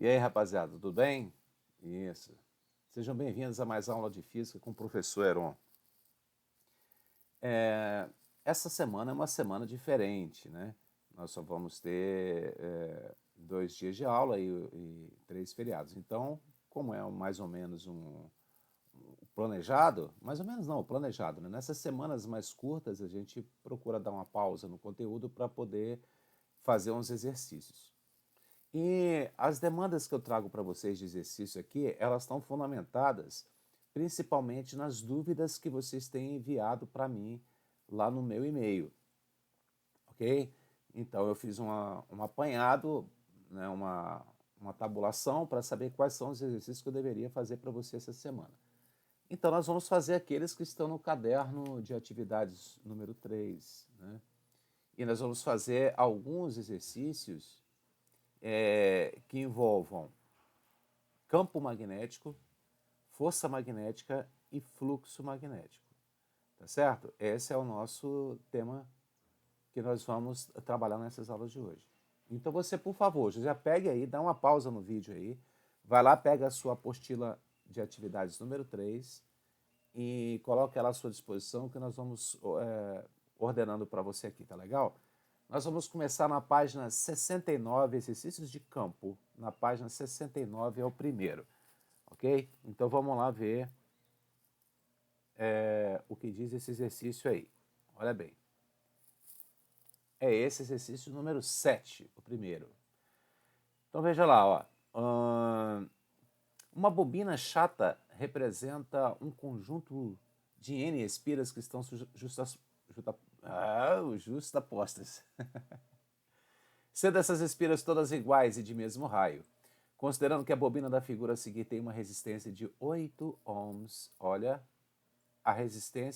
E aí, rapaziada, tudo bem? Isso. Sejam bem-vindos a mais aula de física com o professor Heron. Essa semana é uma semana diferente, né? Nós só vamos ter 2 dias de aula e 3 feriados. Então, como é mais ou menos um planejado, mais ou menos não, planejado, né? Nessas semanas mais curtas a gente procura dar uma pausa no conteúdo para poder fazer uns exercícios. E as demandas que eu trago para vocês de exercício aqui, elas estão fundamentadas principalmente nas dúvidas que vocês têm enviado para mim lá no meu e-mail, ok? Então eu fiz um apanhado, né, uma tabulação para saber quais são os exercícios que eu deveria fazer para você essa semana. Então nós vamos fazer aqueles que estão no caderno de atividades número 3, né? E nós vamos fazer alguns exercícios que envolvam campo magnético, força magnética e fluxo magnético. Tá certo? Esse é o nosso tema que nós vamos trabalhar nessas aulas de hoje. Então você, por favor, já pegue aí, dá uma pausa no vídeo aí, vai lá, pega a sua apostila de atividades número 3 e coloque ela à sua disposição que nós vamos ordenando para você aqui, tá legal? Nós vamos começar na página 69, exercícios de campo. Na página 69 é o primeiro, ok? Então vamos lá ver o que diz esse exercício aí. Olha bem. É esse exercício número 7, o primeiro. Então veja lá, ó. Uma bobina chata representa um conjunto de N espiras que estão justapostas. Sendo essas espiras todas iguais e de mesmo raio. Considerando que a bobina da figura a seguir tem uma resistência de 8 ohms, olha,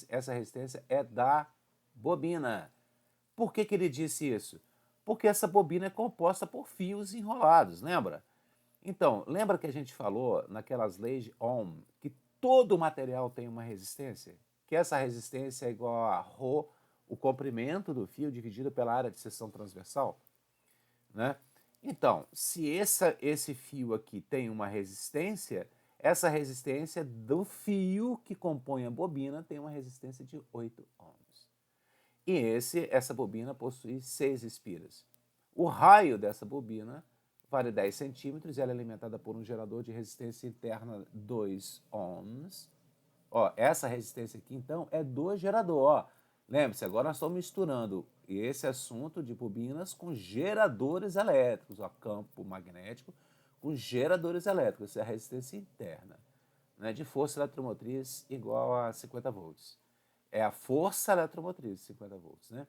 essa resistência é da bobina. Por que ele disse isso? Porque essa bobina é composta por fios enrolados, lembra? Então, lembra que a gente falou naquelas leis de Ohm que todo material tem uma resistência? Que essa resistência é igual a ρ, o comprimento do fio dividido pela área de seção transversal, né? Então, se esse fio aqui tem uma resistência, essa resistência do fio que compõe a bobina tem uma resistência de 8 ohms. E essa bobina possui 6 espiras. O raio dessa bobina vale 10 centímetros e ela é alimentada por um gerador de resistência interna 2 ohms. Ó, essa resistência aqui, então, é do gerador. Ó. Lembre-se, agora nós estamos misturando esse assunto de bobinas com geradores elétricos, ó, campo magnético com geradores elétricos. Essa é a resistência interna, né, de força eletromotriz igual a 50 volts. É a força eletromotriz, 50 volts, né?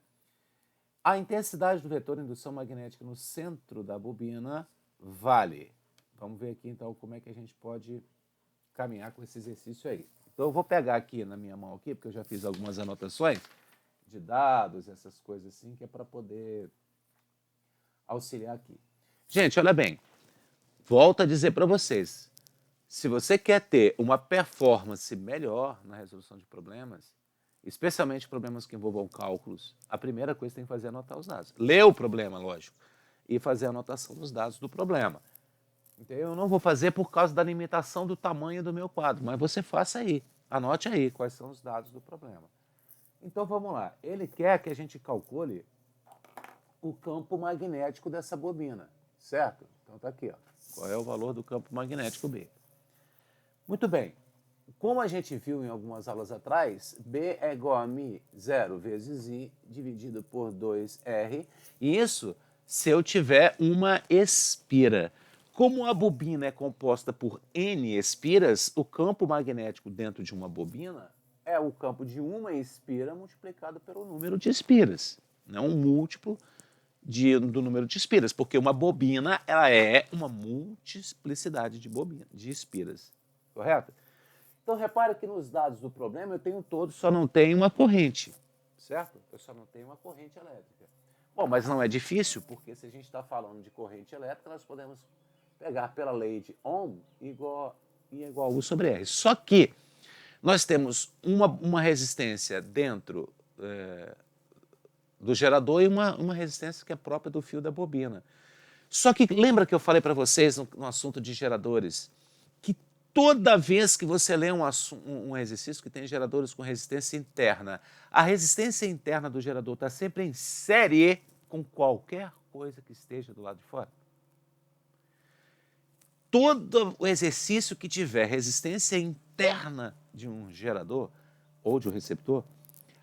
A intensidade do vetor de indução magnética no centro da bobina vale. Vamos ver aqui, então, como é que a gente pode caminhar com esse exercício aí. Então, eu vou pegar aqui na minha mão, aqui, porque eu já fiz algumas anotações de dados, essas coisas assim, que é para poder auxiliar aqui. Gente, olha bem, volto a dizer para vocês, se você quer ter uma performance melhor na resolução de problemas, especialmente problemas que envolvam cálculos, a primeira coisa que tem que fazer é anotar os dados. Ler o problema, lógico, e fazer a anotação dos dados do problema. Então, eu não vou fazer por causa da limitação do tamanho do meu quadro, mas você faça aí, anote aí quais são os dados do problema. Então, vamos lá. Ele quer que a gente calcule o campo magnético dessa bobina, certo? Então, tá aqui, ó. Qual é o valor do campo magnético B? Muito bem. Como a gente viu em algumas aulas atrás, B é igual a μ0 vezes I dividido por 2R. Isso se eu tiver uma espira. Como a bobina é composta por N espiras, o campo magnético dentro de uma bobina é o campo de uma espira multiplicado pelo número de espiras. Não um múltiplo do número de espiras, porque uma bobina ela é uma multiplicidade de espiras. Correto? Então, repare que nos dados do problema eu tenho todos, só não tenho uma corrente, certo? Eu só não tenho uma corrente elétrica. Bom, mas não é difícil, porque se a gente está falando de corrente elétrica, nós podemos pegar pela lei de Ohm I igual a U sobre R. Só que nós temos uma resistência dentro do gerador e uma resistência que é própria do fio da bobina. Só que lembra que eu falei para vocês no assunto de geradores, que toda vez que você lê um exercício que tem geradores com resistência interna, a resistência interna do gerador está sempre em série com qualquer coisa que esteja do lado de fora. Todo o exercício que tiver resistência interna de um gerador ou de um receptor,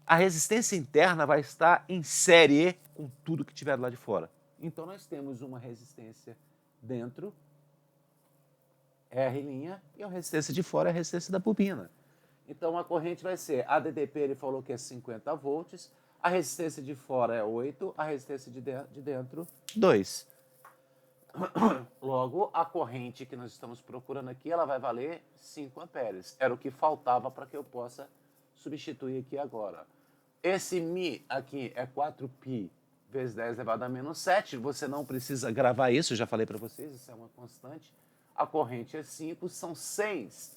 a resistência interna vai estar em série com tudo que tiver do lado de fora. Então, nós temos uma resistência dentro, R', e a resistência de fora é a resistência da bobina. Então, a corrente vai ser, a DDP ele falou que é 50 volts, a resistência de fora é 8, a resistência de dentro, 2. Logo, a corrente que nós estamos procurando aqui, ela vai valer 5 amperes. Era o que faltava para que eu possa substituir aqui agora. Esse Mi aqui é 4π vezes 10 elevado a menos 7. Você não precisa gravar isso, eu já falei para vocês, isso é uma constante. A corrente é 5, são 6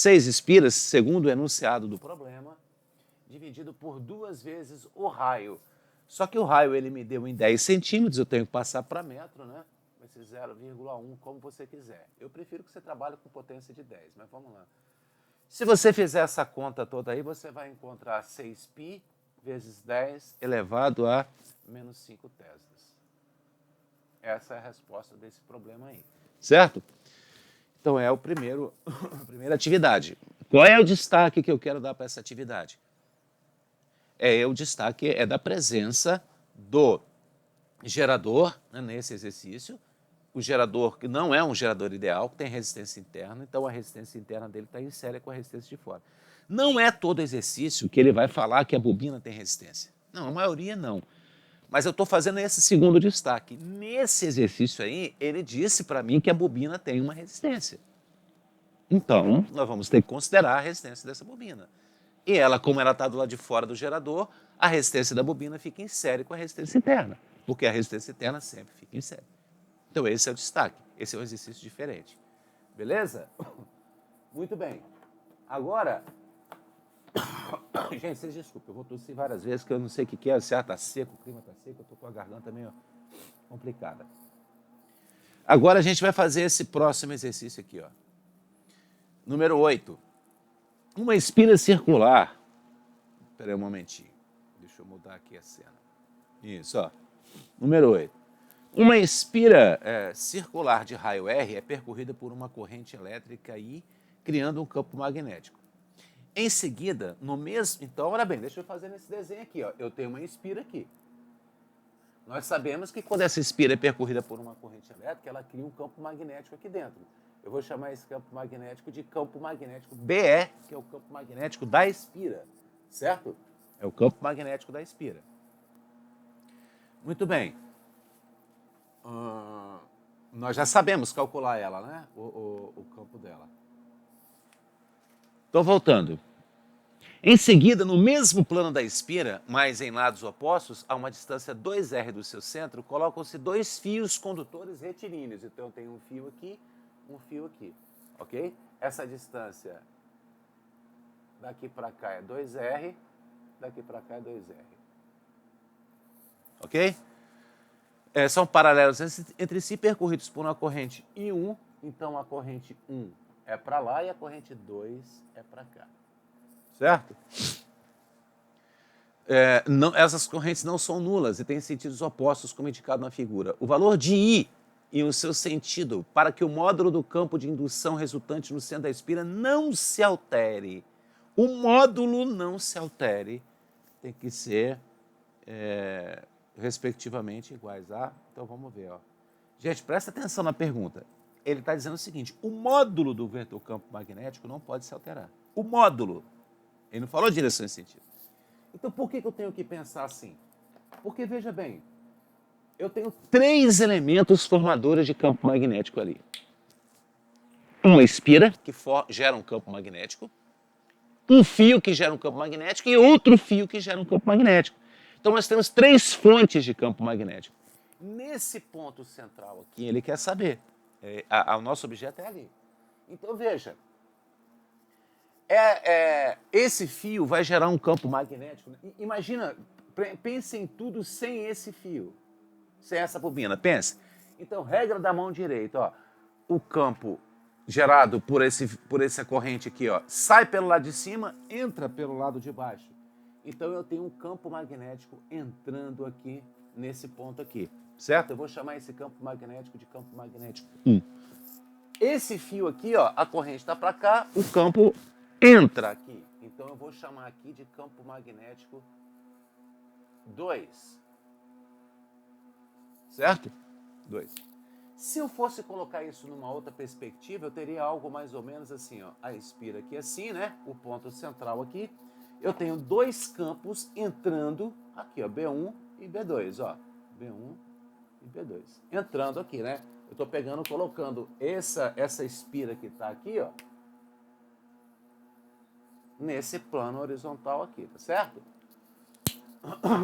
espiras, segundo o enunciado do problema, dividido por 2 vezes o raio. Só que o raio ele me deu em 10 centímetros, eu tenho que passar para metro, né? Vai ser 0,1, como você quiser. Eu prefiro que você trabalhe com potência de 10, mas vamos lá. Se você fizer essa conta toda aí, você vai encontrar 6π vezes 10 elevado a menos 5 teslas. Essa é a resposta desse problema aí, certo? Então é a primeira atividade. Qual é o destaque que eu quero dar para essa atividade? O destaque é da presença do gerador, né, nesse exercício. O gerador que não é um gerador ideal, que tem resistência interna, então a resistência interna dele está em série com a resistência de fora. Não é todo exercício que ele vai falar que a bobina tem resistência. Não, a maioria não. Mas eu estou fazendo esse segundo destaque. Nesse exercício aí, ele disse para mim que a bobina tem uma resistência. Então, nós vamos ter que considerar a resistência dessa bobina. E ela, como ela está do lado de fora do gerador, a resistência da bobina fica em série com a resistência interna, porque a resistência interna sempre fica em série. Então esse é o destaque, esse é um exercício diferente. Beleza? Muito bem. Agora, gente, vocês desculpem, eu vou tossir várias vezes, que eu não sei o que é, se está seco, o clima está seco, eu estou com a garganta meio complicada. Agora a gente vai fazer esse próximo exercício aqui, ó. Número 8. Uma espira circular. Espera aí um momentinho. Deixa eu mudar aqui a cena. Isso, ó. Número 8. Uma espira circular de raio R é percorrida por uma corrente elétrica I, criando um campo magnético. Em seguida, no mesmo... Então, olha bem, deixa eu fazer nesse desenho aqui, ó. Eu tenho uma espira aqui. Nós sabemos que quando essa espira é percorrida por uma corrente elétrica, ela cria um campo magnético aqui dentro. Eu vou chamar esse campo magnético de campo magnético BE, que é o campo magnético da espira, certo? É o campo magnético da espira. Muito bem. Nós já sabemos calcular ela, né? O campo dela. Estou voltando. Em seguida, no mesmo plano da espira, mas em lados opostos, a uma distância 2r do seu centro, colocam-se 2 fios condutores retilíneos. Então, eu tenho um fio aqui, ok? Essa distância daqui para cá é 2r, daqui para cá é 2r. Ok? São paralelos entre si, percorridos por uma corrente I1, então a corrente 1 é para lá e a corrente 2 é para cá. Certo? Essas correntes não são nulas e têm sentidos opostos, como indicado na figura. O valor de I e o seu sentido para que o módulo do campo de indução resultante no centro da espira não se altere. O módulo não se altere, tem que ser respectivamente iguais a... Então vamos ver, ó. Gente, presta atenção na pergunta. Ele está dizendo o seguinte: o módulo do vetor campo magnético não pode se alterar. O módulo. Ele não falou direção e sentido. Então por que eu tenho que pensar assim? Porque, veja bem, eu tenho 3 elementos formadores de campo magnético ali. Uma espira, que gera um campo magnético, um fio que gera um campo magnético e outro fio que gera um campo magnético. Então nós temos 3 fontes de campo magnético. Nesse ponto central aqui, ele quer saber. O nosso objeto é ali. Então veja, esse fio vai gerar um campo magnético. Imagina, pense em tudo sem esse fio, sem essa bobina. Pense, Então, regra da mão direita, ó, o campo gerado por essa corrente aqui, ó, sai pelo lado de cima, entra pelo lado de baixo. Então eu tenho um campo magnético entrando aqui nesse ponto aqui, certo? Eu vou chamar esse campo magnético de campo magnético 1. Esse fio aqui, ó, a corrente está para cá, o campo entra aqui. Então eu vou chamar aqui de campo magnético 2. Certo? 2. Se eu fosse colocar isso numa outra perspectiva, eu teria algo mais ou menos assim, ó. A espira aqui assim, né? O ponto central aqui. Eu tenho dois campos entrando aqui, ó, B1 e B2, ó. B1 e B2. Entrando aqui, né? Eu estou pegando, colocando essa espira que está aqui, ó, nesse plano horizontal aqui, tá certo?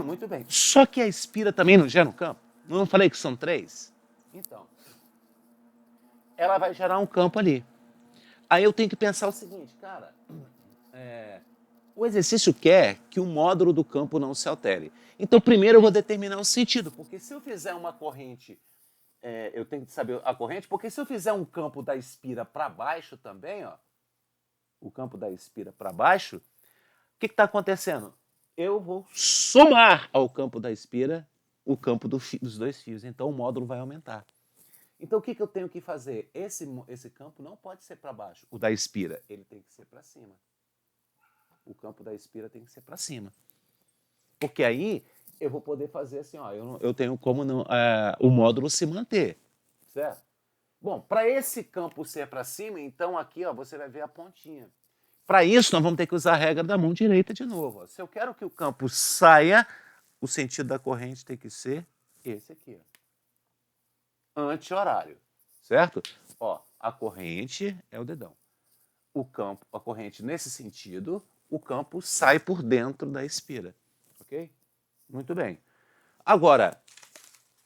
Muito bem. Só que a espira também não gera um campo? Não falei que são 3? Então, ela vai gerar um campo ali. Aí eu tenho que pensar o seguinte, cara, o exercício quer que o módulo do campo não se altere. Então, primeiro eu vou determinar o sentido, porque se eu fizer uma corrente, eu tenho que saber a corrente, porque se eu fizer um campo da espira para baixo também, ó, o campo da espira para baixo, o que está acontecendo? Eu vou somar ao campo da espira o campo dos dois fios, então o módulo vai aumentar. Então o que eu tenho que fazer? Esse campo não pode ser para baixo, o da espira, ele tem que ser para cima. O campo da espira tem que ser para cima. Porque aí eu vou poder fazer assim, ó, eu tenho como o módulo se manter, certo? Bom, para esse campo ser para cima, então aqui, ó, você vai ver a pontinha. Para isso, nós vamos ter que usar a regra da mão direita de novo. Ó. Se eu quero que o campo saia, o sentido da corrente tem que ser esse aqui, ó. Anti-horário, certo? Ó, a corrente é o dedão. O campo, a corrente nesse sentido, o campo sai por dentro da espira, ok? Muito bem. Agora,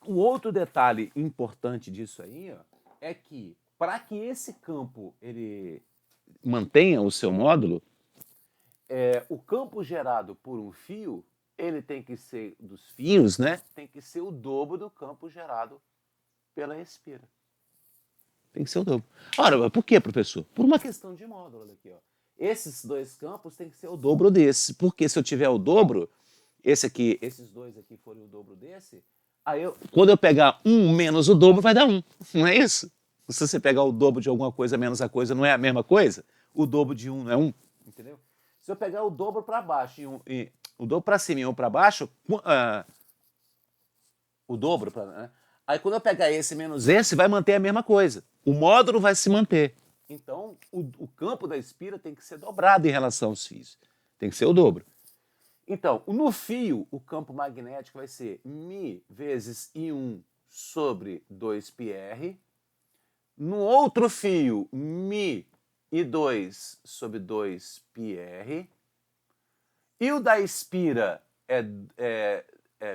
o outro detalhe importante disso aí, ó, é que para que esse campo ele mantenha o seu módulo, o campo gerado por um fio, ele tem que ser, dos fios, né? Tem que ser o dobro do campo gerado pela espira. Tem que ser o dobro. Ora, por quê, professor? Por uma questão de módulo, olha aqui, ó. Esses dois campos tem que ser o dobro desse, porque se eu tiver o dobro, esses dois aqui forem o dobro desse, aí quando eu pegar um menos o dobro, vai dar um, não é isso? Se você pegar o dobro de alguma coisa menos a coisa, não é a mesma coisa? O dobro de um não é um, entendeu? Se eu pegar o dobro para baixo e o dobro para cima e um para baixo, o dobro, né? Aí quando eu pegar esse menos esse, vai manter a mesma coisa. O módulo vai se manter. Então, o campo da espira tem que ser dobrado em relação aos fios. Tem que ser o dobro. Então, no fio, o campo magnético vai ser μ vezes I1 sobre 2πr. No outro fio, μ I2 sobre 2πr. E o da espira é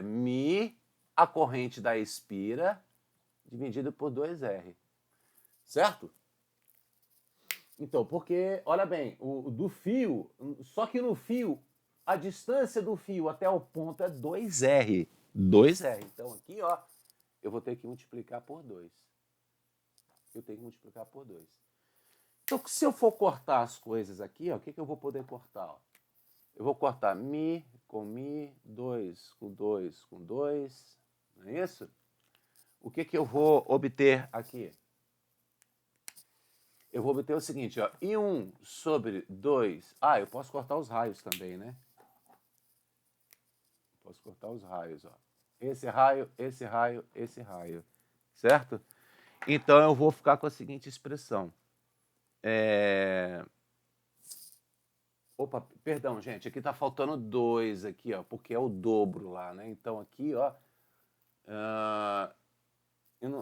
μ, a corrente da espira, dividido por 2R. Certo? Então, porque, olha bem, o do fio, só que no fio, a distância do fio até o ponto é 2R. 2R. Então, aqui, ó, eu vou ter que multiplicar por 2. Eu tenho que multiplicar por 2. Então, se eu for cortar as coisas aqui, ó, o que eu vou poder cortar? Ó? Eu vou cortar μ com μ, 2 com 2 com 2, não é isso? O que eu vou obter aqui? Eu vou obter o seguinte, ó, I1 sobre 2... Ah, eu posso cortar os raios também, né? Posso cortar os raios, ó. Esse raio, esse raio, esse raio, certo? Então, eu vou ficar com a seguinte expressão. Opa, perdão, gente, aqui tá faltando 2 aqui, ó, porque é o dobro lá, né? Então, aqui, ó...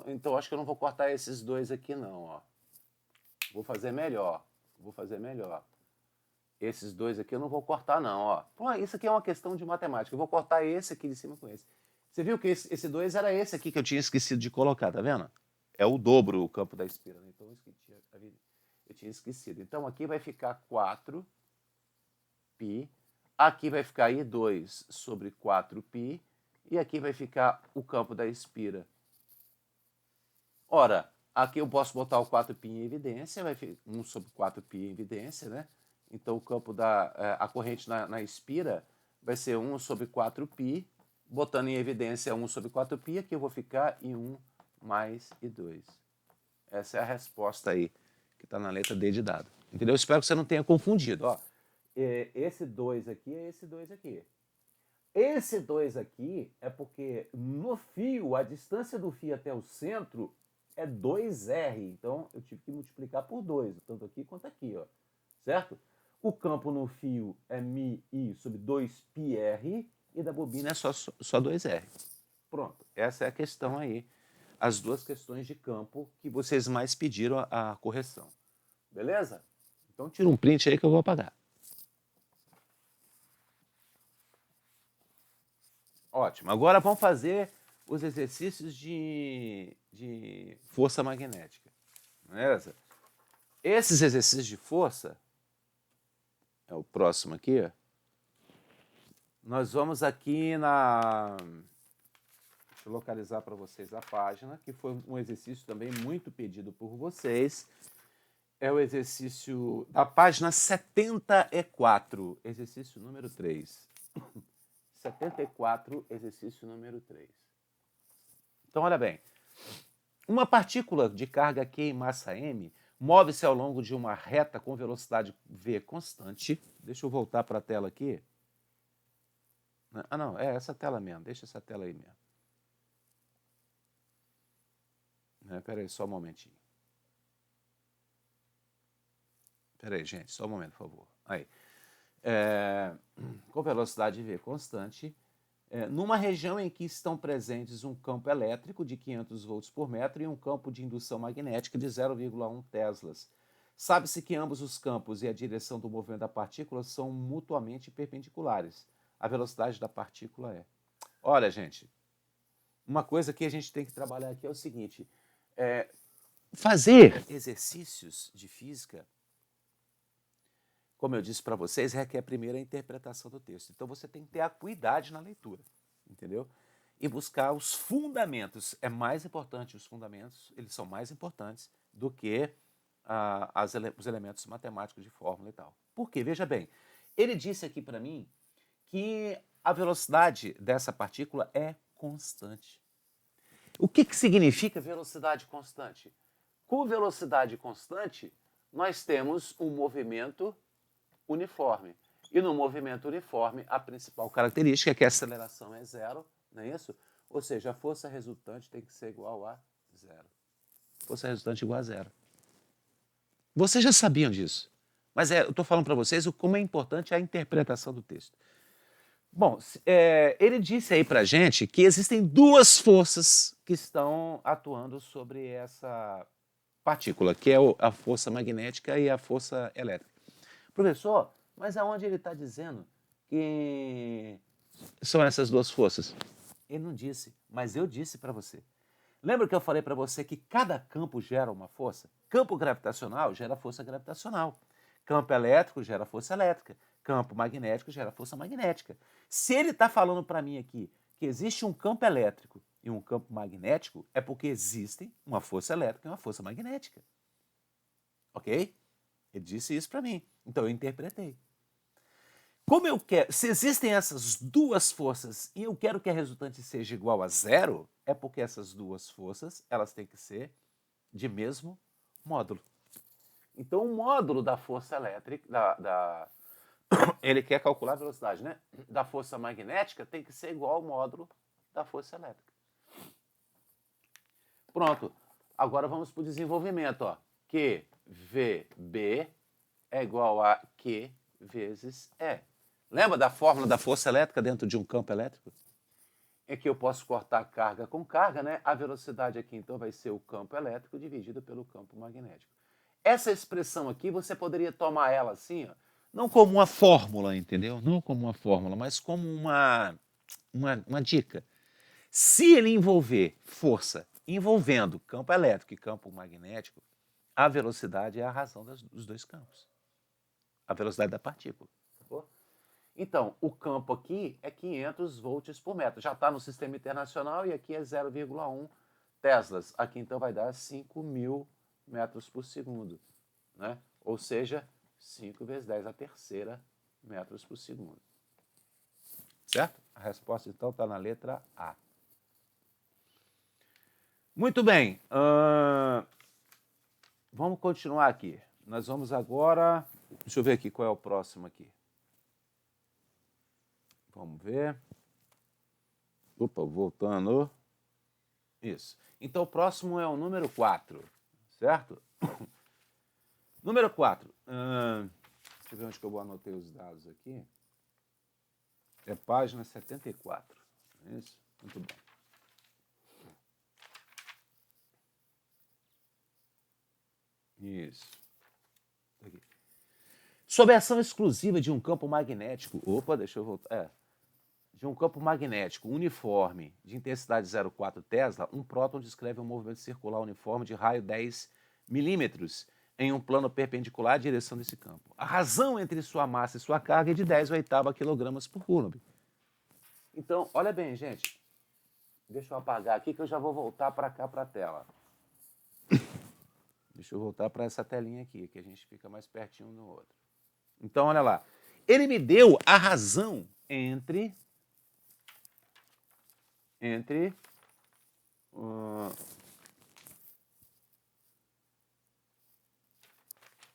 então, acho que eu não vou cortar esses dois aqui, não, ó. Vou fazer melhor. Esses dois aqui eu não vou cortar, não, ó. Pô, isso aqui é uma questão de matemática. Eu vou cortar esse aqui de cima com esse. Você viu que esse 2 era esse aqui que eu tinha esquecido de colocar, tá vendo? É o dobro o campo da espira, né? Então eu tinha esquecido. Então aqui vai ficar 4π. Aqui vai ficar I2 sobre 4π. E aqui vai ficar o campo da espira. Ora, aqui eu posso botar o 4π em evidência, vai ficar 1 sobre 4π em evidência, né? Então o campo a corrente na espira vai ser 1 sobre 4π, botando em evidência 1 sobre 4π, aqui eu vou ficar em 1 mais I2. Essa é a resposta aí, que está na letra D de dado. Entendeu? Espero que você não tenha confundido. Ó, esse 2 aqui é esse 2 aqui. Esse 2 aqui é porque no fio, a distância do fio até o centro é 2R. Então, eu tive que multiplicar por 2, tanto aqui quanto aqui, ó. Certo? O campo no fio é μi sobre 2πr e da bobina é só 2R. Pronto, essa é a questão aí. As duas questões de campo que vocês mais pediram a correção. Beleza? Então, tira um print aí que eu vou apagar. Ótimo. Agora vamos fazer os exercícios de força magnética. Beleza? Esses exercícios de força, é o próximo aqui, ó. Nós vamos aqui na... Deixa eu localizar para vocês a página, que foi um exercício também muito pedido por vocês. É o exercício da página 74, exercício número 3. 74, exercício número 3. Então, olha bem. Uma partícula de carga Q em massa M move-se ao longo de uma reta com velocidade v constante. Deixa eu voltar para a tela aqui. Ah, não, é essa tela mesmo. Deixa essa tela aí mesmo. Espera aí, só um momentinho. Espera aí, gente, só um momento, por favor. Aí. Com velocidade v constante, numa região em que estão presentes um campo elétrico de 500 volts por metro e um campo de indução magnética de 0,1 teslas. Sabe-se que ambos os campos e a direção do movimento da partícula são mutuamente perpendiculares. A velocidade da partícula é... Olha, gente, uma coisa que a gente tem que trabalhar aqui é o seguinte, fazer exercícios de física, como eu disse para vocês, requer primeiro a interpretação do texto. Então você tem que ter acuidade na leitura, entendeu? E buscar os fundamentos. É mais importante os fundamentos, eles são mais importantes do que os elementos matemáticos de fórmula e tal. Por quê? Veja bem, ele disse aqui para mim que a velocidade dessa partícula é constante. O que significa velocidade constante? Com velocidade constante, nós temos um movimento uniforme. E no movimento uniforme, a principal característica é que a aceleração é zero, não é isso? Ou seja, a força resultante tem que ser igual a zero. Força resultante igual a zero. Vocês já sabiam disso, mas eu estou falando para vocês como é importante a interpretação do texto. Bom, ele disse aí para a gente que existem duas forças que estão atuando sobre essa partícula, que é a força magnética e a força elétrica. Professor, mas aonde ele está dizendo que são essas duas forças? Ele não disse, mas eu disse para você. Lembra que eu falei para você que cada campo gera uma força? Campo gravitacional gera força gravitacional. Campo elétrico gera força elétrica. Campo magnético gera força magnética. Se ele está falando para mim aqui que existe um campo elétrico e um campo magnético, é porque existem uma força elétrica e uma força magnética. Ok? Ele disse isso para mim. Então eu interpretei. Como eu quero, se existem essas duas forças e eu quero que a resultante seja igual a zero, é porque essas duas forças elas têm que ser de mesmo módulo. Então o módulo da força elétrica, ele quer calcular a velocidade, né? Da força magnética tem que ser igual ao módulo da força elétrica. Pronto. Agora vamos para o desenvolvimento. Ó. QVB é igual a Q vezes E. Lembra da fórmula da força elétrica dentro de um campo elétrico? É que eu posso cortar carga com carga, né? A velocidade aqui, então, vai ser o campo elétrico dividido pelo campo magnético. Essa expressão aqui, você poderia tomar ela assim, ó, não como uma fórmula, entendeu? Não como uma fórmula, mas como uma dica. Se ele envolver força envolvendo campo elétrico e campo magnético, a velocidade é a razão dos dois campos. A velocidade da partícula. Sacou? Então, o campo aqui é 500 volts por metro. Já está no sistema internacional e aqui é 0,1 teslas. Aqui então vai dar 5.000 metros por segundo, né? Ou seja, 5 vezes 10 a terceira metros por segundo. Certo? A resposta então está na letra A. Muito bem. Vamos continuar aqui. Nós vamos agora... Deixa eu ver aqui qual é o próximo aqui. Vamos ver. Opa, voltando. Isso. Então, o próximo é o número 4, certo? Número 4. Deixa eu ver onde que eu anotei os dados aqui. É página 74. Isso? Muito bom. Isso. Aqui. Sob a ação exclusiva de um campo magnético... Opa, deixa eu voltar. De um campo magnético uniforme de intensidade 0,4 Tesla, um próton descreve um movimento circular uniforme de raio 10 milímetros em um plano perpendicular à direção desse campo. A razão entre sua massa e sua carga é de 10/8 quilogramas por coulomb. Então, olha bem, gente. Deixa eu apagar aqui que eu já vou voltar para cá, para a tela. Deixa eu voltar para essa telinha aqui, que a gente fica mais pertinho um do outro. Então, olha lá. Ele me deu a razão entre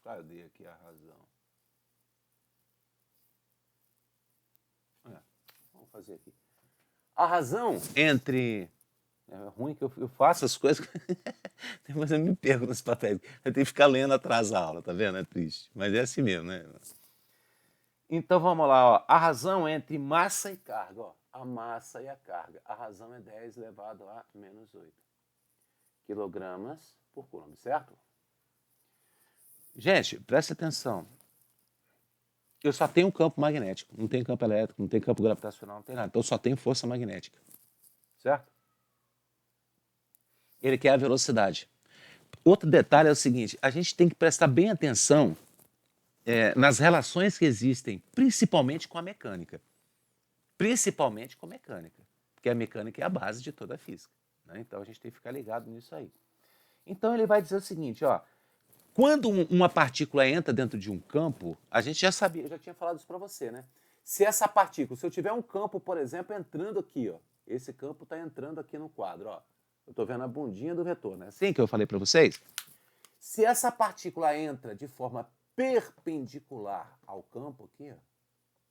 cadê aqui a razão? Vamos fazer aqui. A razão entre... É ruim que eu faço as coisas, mas eu me perco nos papéis. Eu tenho que ficar lendo atrás da aula, tá vendo? É triste. Mas é assim mesmo, né? Então vamos lá, ó. A razão entre massa e carga, ó. A massa e a carga. A razão é 10 elevado a menos 8 quilogramas por coulomb, certo? Gente, presta atenção. Eu só tenho um campo magnético, não tenho campo elétrico, não tenho campo gravitacional, não tem nada. Então eu só tenho força magnética, certo? Ele quer a velocidade. Outro detalhe é o seguinte, a gente tem que prestar bem atenção nas relações que existem, principalmente com a mecânica. Principalmente com a mecânica, porque a mecânica é a base de toda a física, né? Então a gente tem que ficar ligado nisso aí. Então ele vai dizer o seguinte, ó, quando uma partícula entra dentro de um campo, a gente já sabia, eu já tinha falado isso para você, né? Se essa partícula, se eu tiver um campo, por exemplo, entrando aqui, ó, esse campo está entrando aqui no quadro, ó, eu estou vendo a bundinha do vetor, né? Assim que eu falei para vocês. Se essa partícula entra de forma perpendicular ao campo aqui, ó,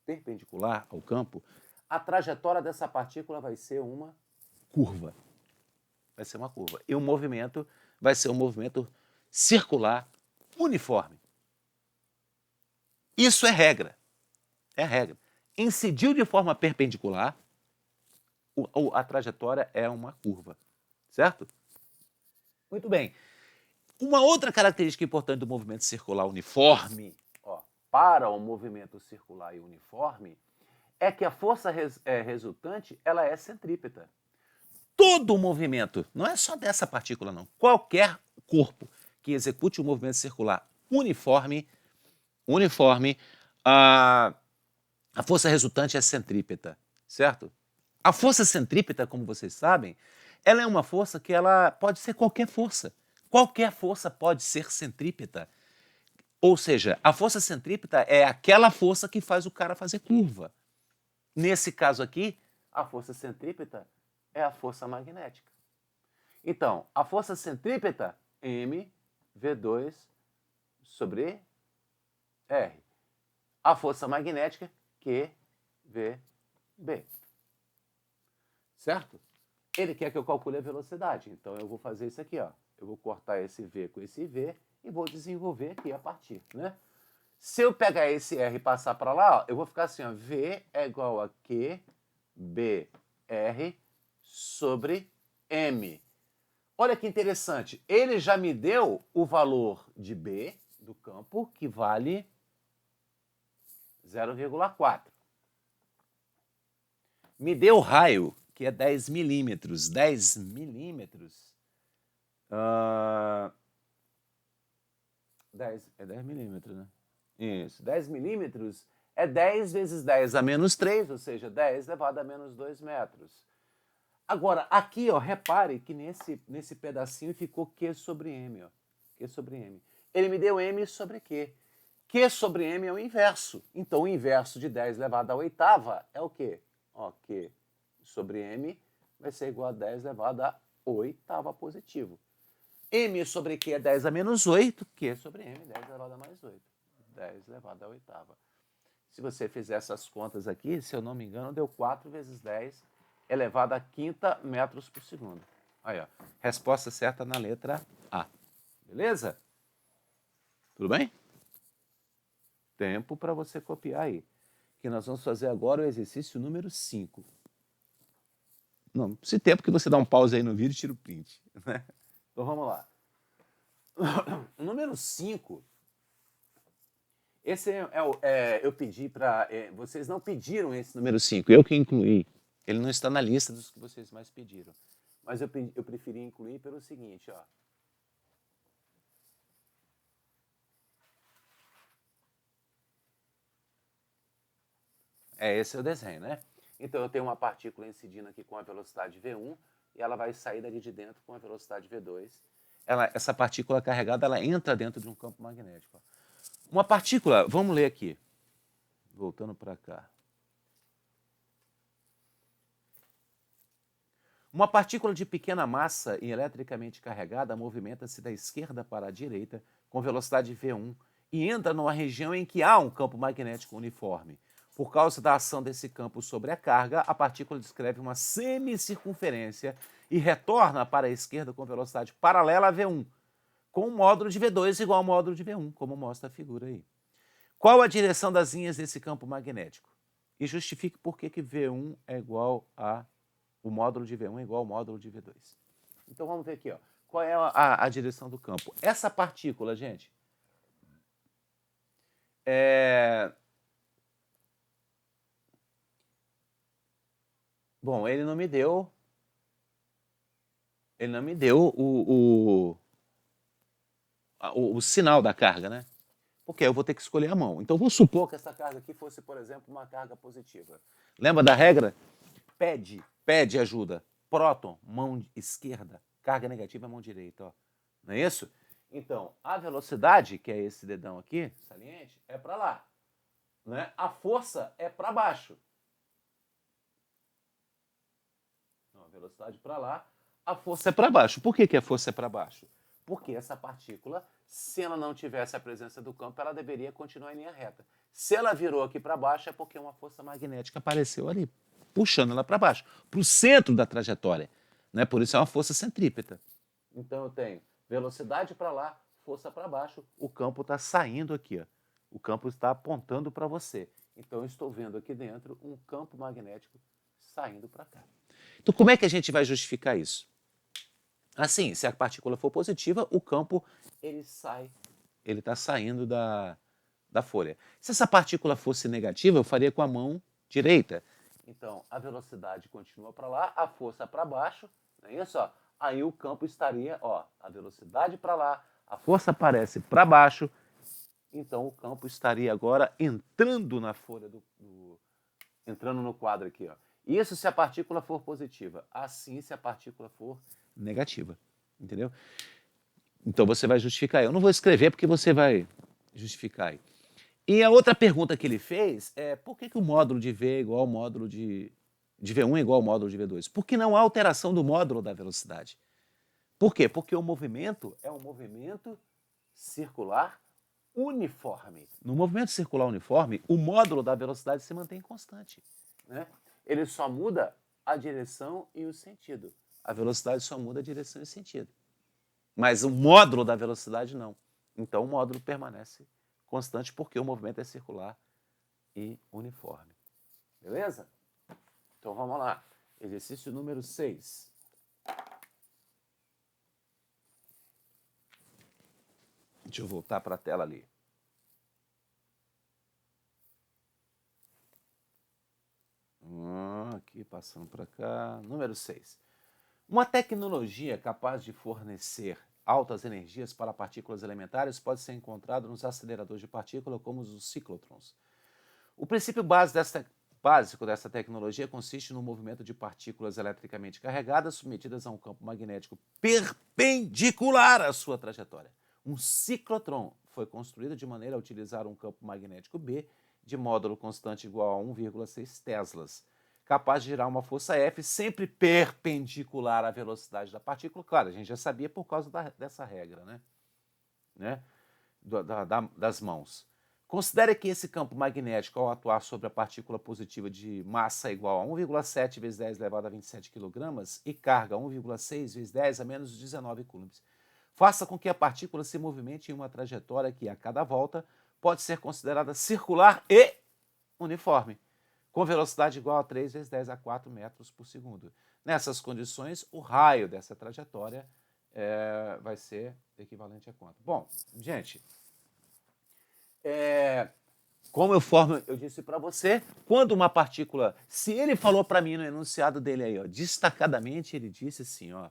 perpendicular ao campo, a trajetória dessa partícula vai ser uma curva. Vai ser uma curva. E o movimento vai ser um movimento circular uniforme. Isso é regra. É regra. Incidiu de forma perpendicular, a trajetória é uma curva. Certo? Muito bem. Uma outra característica importante do movimento circular uniforme, ó, para o movimento circular e uniforme, é que a força resultante ela é centrípeta. Todo o movimento, não é só dessa partícula não, qualquer corpo que execute um movimento circular uniforme, a força resultante é centrípeta, certo? A força centrípeta, como vocês sabem, ela é uma força que ela pode ser qualquer força. Qualquer força pode ser centrípeta. Ou seja, a força centrípeta é aquela força que faz o cara fazer curva. Nesse caso aqui, a força centrípeta é a força magnética. Então, a força centrípeta, mv2 sobre r. A força magnética, qvb. Certo? Ele quer que eu calcule a velocidade. Então, eu vou fazer isso aqui, ó. Eu vou cortar esse v com esse v e vou desenvolver aqui a partir, né? Se eu pegar esse r e passar para lá, ó, eu vou ficar assim, ó, v é igual a qbr sobre m. Olha que interessante, ele já me deu o valor de b do campo, que vale 0,4. Me deu o raio, que é 10 milímetros. 10 milímetros... é 10 milímetros, né? Isso, 10 milímetros é 10 vezes 10 a menos 3, ou seja, 10 elevado a menos 2 metros. Agora, aqui, ó, repare que nesse pedacinho ficou Q sobre M, ó. Q sobre M. Ele me deu M sobre Q. Q sobre M é o inverso. Então, o inverso de 10 elevado à oitava é o quê? Ó, Q sobre M vai ser igual a 10 elevado à oitava positivo. M sobre Q é 10 a menos 8. Q sobre M, 10 elevado a mais 8. 10 elevado à oitava. Se você fizer essas contas aqui, se eu não me engano, deu 4 vezes 10 elevado a quinta metros por segundo. Aí, ó. Resposta certa na letra A. Beleza? Tudo bem? Tempo para você copiar aí. Que nós vamos fazer agora o exercício número 5. Não, se tempo que você dá um pause aí no vídeo e tira o print. Né? Então vamos lá. Número 5. Esse eu pedi para... vocês não pediram esse número 5, eu que incluí. Ele não está na lista dos que vocês mais pediram. Mas eu preferi incluir pelo seguinte, ó. Esse é o desenho, né? Então eu tenho uma partícula incidindo aqui com a velocidade V1 e ela vai sair daqui de dentro com a velocidade V2. Essa partícula carregada, ela entra dentro de um campo magnético. Uma partícula, vamos ler aqui. Voltando para cá. Uma partícula de pequena massa e eletricamente carregada movimenta-se da esquerda para a direita com velocidade V1 e entra numa região em que há um campo magnético uniforme. Por causa da ação desse campo sobre a carga, a partícula descreve uma semicircunferência e retorna para a esquerda com velocidade paralela a V1, com um módulo de V2 igual ao módulo de V1, como mostra a figura aí. Qual a direção das linhas desse campo magnético? E justifique por que V1 é igual a... O módulo de V1 é igual ao módulo de V2. Então vamos ver aqui, ó. Qual é a direção do campo? Essa partícula, gente, Bom, ele não me deu o sinal da carga, né? Porque eu vou ter que escolher a mão. Então vamos supor que essa carga aqui fosse, por exemplo, uma carga positiva. Lembra da regra? Pede ajuda. Próton, mão esquerda. Carga negativa, mão direita. Ó. Não é isso? Então, a velocidade, que é esse dedão aqui, saliente, é para lá. Né? A força é para baixo. Não, a velocidade para lá, a força é para baixo. Por que a força é para baixo? Porque essa partícula, se ela não tivesse a presença do campo, ela deveria continuar em linha reta. Se ela virou aqui para baixo, é porque uma força magnética apareceu ali, puxando ela para baixo, para o centro da trajetória. Né? Por isso é uma força centrípeta. Então eu tenho velocidade para lá, força para baixo, o campo está saindo aqui. Ó. O campo está apontando para você. Então eu estou vendo aqui dentro um campo magnético saindo para cá. Então como é que a gente vai justificar isso? Assim, se a partícula for positiva, o campo ele está saindo da folha. Se essa partícula fosse negativa, eu faria com a mão direita. Então, a velocidade continua para lá, a força para baixo, não é isso? Ó? Aí o campo estaria, ó, a velocidade para lá, a força aparece para baixo, então o campo estaria agora entrando na folha entrando no quadro aqui, ó. Isso se a partícula for positiva. Assim se a partícula for negativa. Entendeu? Então você vai justificar. Eu não vou escrever porque você vai justificar aí. E a outra pergunta que ele fez é por que o módulo de V é igual ao módulo de V1 é igual ao módulo de V2? Porque não há alteração do módulo da velocidade. Por quê? Porque o movimento é um movimento circular uniforme. No movimento circular uniforme, o módulo da velocidade se mantém constante. Né? Ele só muda a direção e o sentido. A velocidade só muda a direção e o sentido. Mas o módulo da velocidade não. Então o módulo permanece constante porque o movimento é circular e uniforme. Beleza? Então vamos lá. Exercício número 6. Deixa eu voltar para a tela ali. Aqui, passando para cá. Número 6. Uma tecnologia capaz de fornecer altas energias para partículas elementares pode ser encontrada nos aceleradores de partículas, como os ciclotrons. O princípio base dessa básico dessa tecnologia consiste no movimento de partículas eletricamente carregadas submetidas a um campo magnético perpendicular à sua trajetória. Um ciclotron foi construído de maneira a utilizar um campo magnético B de módulo constante igual a 1,6 teslas, capaz de gerar uma força F sempre perpendicular à velocidade da partícula. Claro, a gente já sabia por causa dessa regra, né? Das mãos. Considere que esse campo magnético, ao atuar sobre a partícula positiva de massa igual a 1,7 vezes 10 elevado a 27 kg e carga 1,6 vezes 10 a menos 19 coulombs, faça com que a partícula se movimente em uma trajetória que, a cada volta, pode ser considerada circular e uniforme, com velocidade igual a 3 vezes 10 a 4 metros por segundo. Nessas condições, o raio dessa trajetória vai ser equivalente a quanto? Bom, gente, como eu disse para você, quando uma partícula, se ele falou para mim no enunciado dele aí, ó, destacadamente, ele disse assim, ó,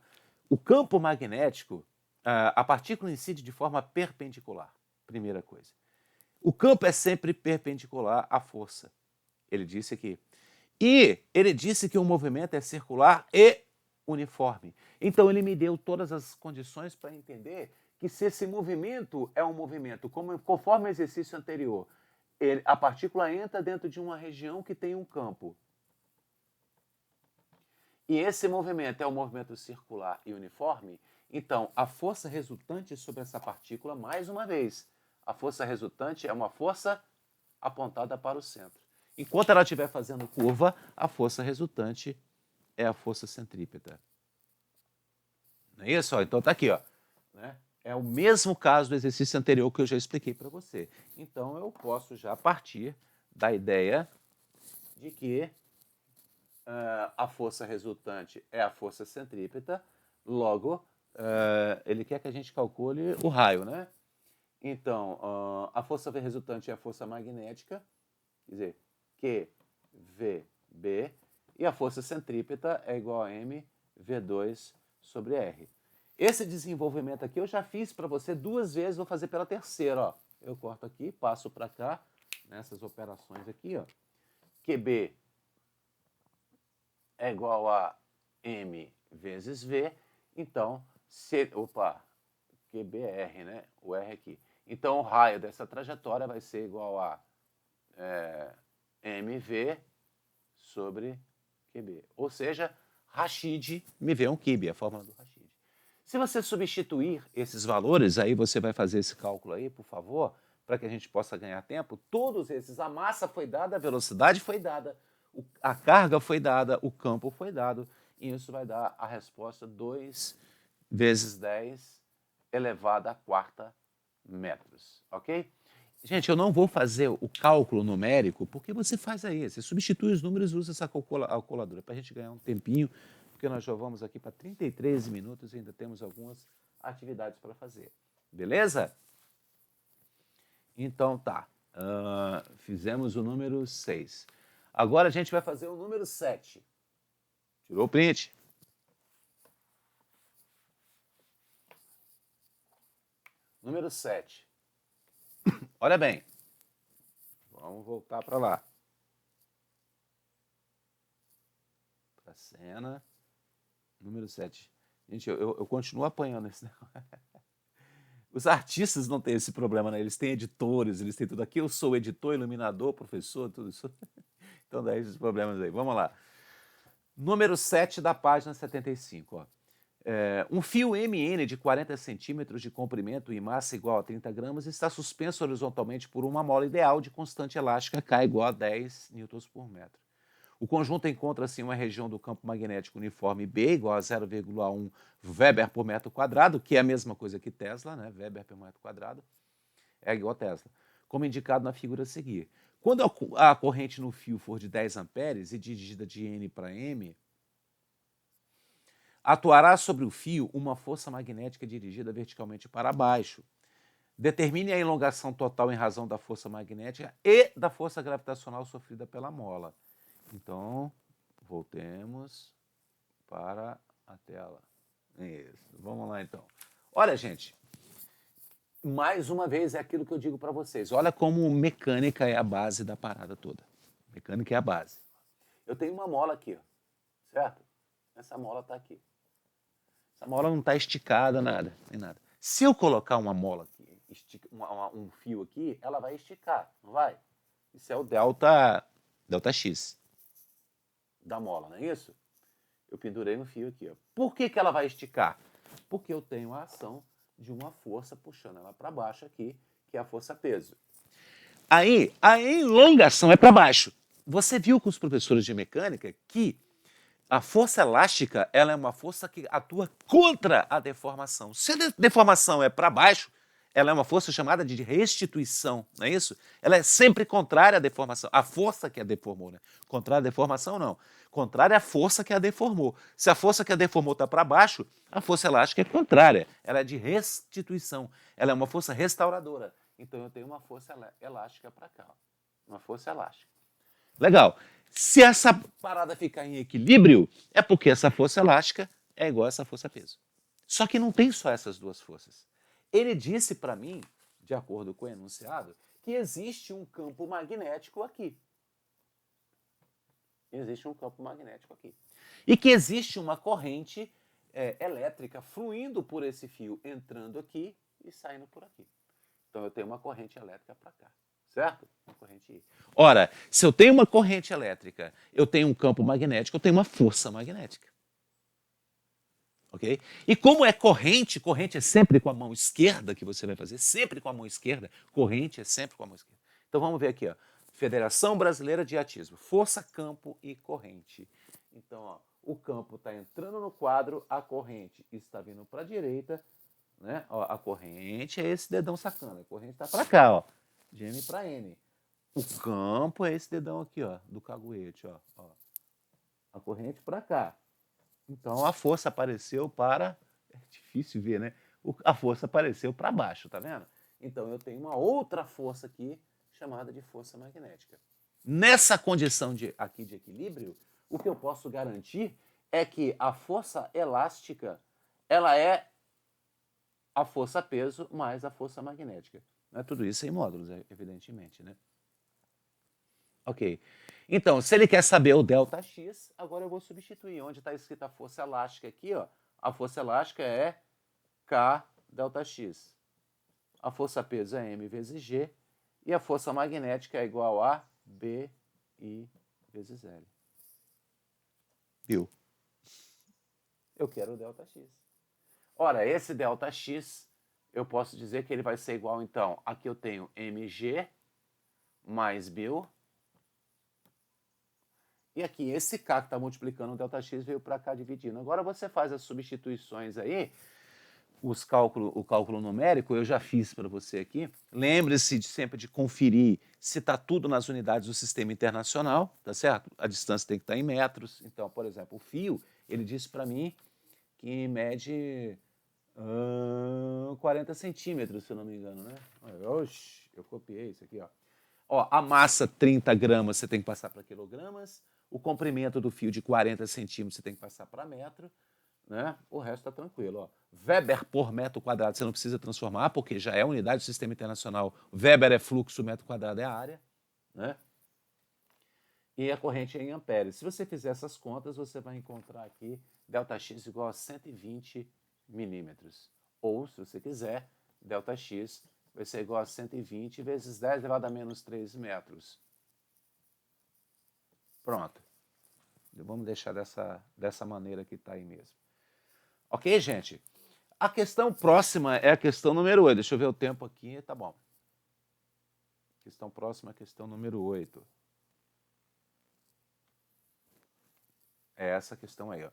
o campo magnético, a partícula incide de forma perpendicular, primeira coisa. O campo é sempre perpendicular à força, ele disse aqui. E ele disse que o movimento é circular e uniforme. Então ele me deu todas as condições para entender que se esse movimento é um movimento, conforme o exercício anterior, a partícula entra dentro de uma região que tem um campo. E esse movimento é um movimento circular e uniforme, então a força resultante sobre essa partícula, mais uma vez, a força resultante é uma força apontada para o centro. Enquanto ela estiver fazendo curva, a força resultante é a força centrípeta. Não é isso? Então tá aqui, ó, né? É o mesmo caso do exercício anterior que eu já expliquei para você. Então eu posso já partir da ideia de que a força resultante é a força centrípeta, logo ele quer que a gente calcule o raio, né? Então, a força resultante é a força magnética, quer dizer, QVB, e a força centrípeta é igual a mV2 sobre R. Esse desenvolvimento aqui eu já fiz para você 2 vezes, vou fazer pela terceira, ó. Eu corto aqui, passo para cá, nessas operações aqui, ó. QB é igual a M vezes V, então, QBR, né? O R aqui. Então, o raio dessa trajetória vai ser igual a MV sobre QB. Ou seja, Rashid MV é um QB, a fórmula do Rashid. Se você substituir esses valores, aí você vai fazer esse cálculo aí, por favor, para que a gente possa ganhar tempo. Todos esses, a massa foi dada, a velocidade foi dada, a carga foi dada, o campo foi dado, e isso vai dar a resposta 2 vezes 10 elevado à quarta metros, ok? Gente, eu não vou fazer o cálculo numérico, porque você faz aí, você substitui os números e usa essa calculadora, para a gente ganhar um tempinho, porque nós já vamos aqui para 33 minutos e ainda temos algumas atividades para fazer. Beleza? Então tá, fizemos o número 6. Agora a gente vai fazer o número 7. Tirou o print? Número 7. Olha bem. Vamos voltar para lá. Para a cena. Número 7. Gente, eu continuo apanhando esse negócio. Os artistas não têm esse problema, né? Eles têm editores, eles têm tudo. Aqui eu sou editor, iluminador, professor, tudo isso. Então dá esses problemas aí. Vamos lá. Número 7 da página 75. Ó. Um fio MN de 40 centímetros de comprimento e massa igual a 30 gramas está suspenso horizontalmente por uma mola ideal de constante elástica K igual a 10 newtons por metro. O conjunto encontra-se em uma região do campo magnético uniforme B igual a 0,1 Weber por metro quadrado, que é a mesma coisa que Tesla, né? Weber por metro quadrado, é igual a Tesla, como indicado na figura a seguir. Quando a corrente no fio for de 10 amperes e dirigida de N para M, atuará sobre o fio uma força magnética dirigida verticalmente para baixo. Determine a elongação total em razão da força magnética e da força gravitacional sofrida pela mola. Então, voltemos para a tela. Isso, vamos lá então. Olha, gente, mais uma vez é aquilo que eu digo para vocês. Olha como mecânica é a base da parada toda. Mecânica é a base. Eu tenho uma mola aqui, ó, certo? Essa mola está aqui. Essa mola não está esticada, nada, nem nada. Se eu colocar uma mola aqui, um fio aqui, ela vai esticar, não vai? Isso é o delta X da mola, não é isso? Eu pendurei um fio aqui. Ó. Por que ela vai esticar? Porque eu tenho a ação de uma força puxando ela para baixo aqui, que é a força-peso. Aí, a elongação é para baixo. Você viu com os professores de mecânica que a força elástica ela é uma força que atua contra a deformação. Se a deformação é para baixo, ela é uma força chamada de restituição, não é isso? Ela é sempre contrária à deformação. A força que a deformou, né? Contrária à deformação, não. Contrária à força que a deformou. Se a força que a deformou está para baixo, a força elástica é contrária. Ela é de restituição. Ela é uma força restauradora. Então eu tenho uma força elástica para cá. Ó. Uma força elástica. Legal. Se essa parada ficar em equilíbrio, é porque essa força elástica é igual a essa força-peso. Só que não tem só essas duas forças. Ele disse para mim, de acordo com o enunciado, que existe um campo magnético aqui. Existe um campo magnético aqui. E que existe uma corrente elétrica fluindo por esse fio, entrando aqui e saindo por aqui. Então eu tenho uma corrente elétrica para cá. Certo? Uma corrente I. Ora, se eu tenho uma corrente elétrica, eu tenho um campo magnético, eu tenho uma força magnética. Ok? E como é corrente, corrente é sempre com a mão esquerda que você vai fazer, sempre com a mão esquerda, corrente é sempre com a mão esquerda. Então vamos ver aqui, ó. Federação Brasileira de Atismo, força, campo e corrente. Então, ó, o campo está entrando no quadro, a corrente está vindo para a direita, né? Ó, a corrente é esse dedão sacana, a corrente está para cá, ó. De M para N. O campo é esse dedão aqui, ó, do caguete, ó. A corrente para cá. Então a força apareceu para... É difícil ver, né? A força apareceu para baixo, tá vendo? Então eu tenho uma outra força aqui, chamada de força magnética. Nessa condição aqui de equilíbrio, o que eu posso garantir é que a força elástica, ela é a força-peso mais a força magnética. Não é tudo isso em módulos, evidentemente, né? Ok. Então, se ele quer saber o ΔX, agora eu vou substituir. Onde está escrita a força elástica aqui, ó, a força elástica é K ΔX. A força-peso é M vezes G. E a força magnética é igual a BI vezes L. Viu? Eu quero o ΔX. Ora, esse ΔX, eu posso dizer que ele vai ser igual, então, aqui eu tenho mg mais μ. E aqui, esse K que está multiplicando o ΔX veio para cá dividindo. Agora você faz as substituições aí, o cálculo numérico, eu já fiz para você aqui. Lembre-se sempre de conferir se está tudo nas unidades do sistema internacional, tá certo? A distância tem que estar em metros. Então, por exemplo, o fio, ele disse para mim que mede 40 centímetros, se eu não me engano, né? Oxi, eu copiei isso aqui, ó. Ó, a massa 30 gramas você tem que passar para quilogramas, o comprimento do fio de 40 centímetros você tem que passar para metro, né? O resto está tranquilo. Ó. Weber por metro quadrado você não precisa transformar, porque já é unidade do sistema internacional. Weber é fluxo, metro quadrado é área, né? E a corrente é em amperes. Se você fizer essas contas, você vai encontrar aqui ΔX igual a 120 milímetros. Ou, se você quiser, ΔX vai ser igual a 120 vezes 10 elevado a menos 3 metros. Pronto. Vamos deixar dessa maneira que está aí mesmo. Ok, gente? A questão próxima é a questão número 8. Deixa eu ver o tempo aqui. Tá bom. Questão próxima é a questão número 8. É essa questão aí, ó.